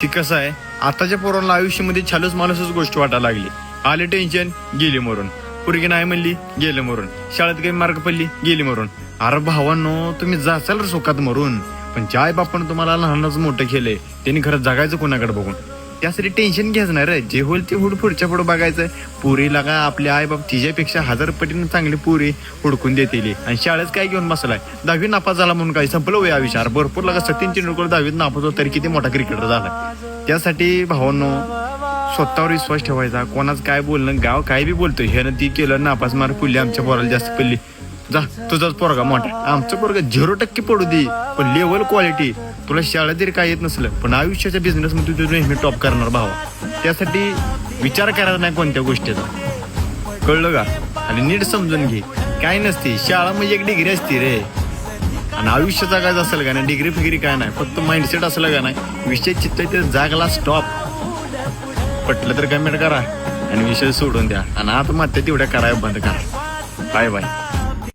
ती कसं आहे, आताच्या पोरांना आयुष्यामध्ये छालच माणूसच गोष्ट वाटायला लागली. आले टेन्शन, गेली मरून. पोरगी नाही म्हणली, गेलं मरून. शाळेत काही मार्क पडली, गेली मरून. अरे भावांनो, तुम्ही जाचाल रे सुखात मरून, पण ज्या आई बापानं तुम्हाला लहानच मोठं केलंय त्यांनी खरं जगायचं कोणाकडे बघून. त्यासाठी टेन्शन घ्यायचं नाही रे, जे होईल ते पुढच्या पुढे बघायचं. पुरीला का आपल्या आई बाप तिच्यापेक्षा 1000 पटीनं चांगली पुरी हुडकून देतील. आणि शाळेत काय घेऊन बसलाय, 10वी नापास झाला म्हणून काही संपलं वय आयुष्य. भरपूर लागा सचिन तेंडुलकर 10वीत नापास होता तरी किती मोठा क्रिकेटर झाला. त्यासाठी भावांनो, स्वतःवर विश्वास ठेवायचा. कोणाच काय बोलणं, गाव काय बी बोलतोय, ह्यानं ती केलं नापास मार्क पडली, आमच्या पोराला जास्त पडली, जा तुझाच पोरगा मोठा. आमचं पोरगा 0% पडू दे, पण लेवल क्वालिटी. तुला शाळा तरी काय येत नसलं, पण आयुष्याच्या बिझनेस मध्ये तुझं नेहमी टॉप करणार भावा. त्यासाठी विचार करायचा नाही कोणत्या गोष्टीचा, कळलं का? आणि नीट समजून घे, काय नसते शाळा म्हणजे एक डिग्री असते रे. आणि आयुष्य जगायचं असेल का नाही, डिग्री फिग्री काय नाही, फक्त माइंडसेट असलं का नाही, विषय चित्त ते जागला स्टॉप. पटलं तर कमेंट करा आणि विषय सोडून द्या. आणि आत्महत्या तेवढ्या करायला बंद करा. Bye bye.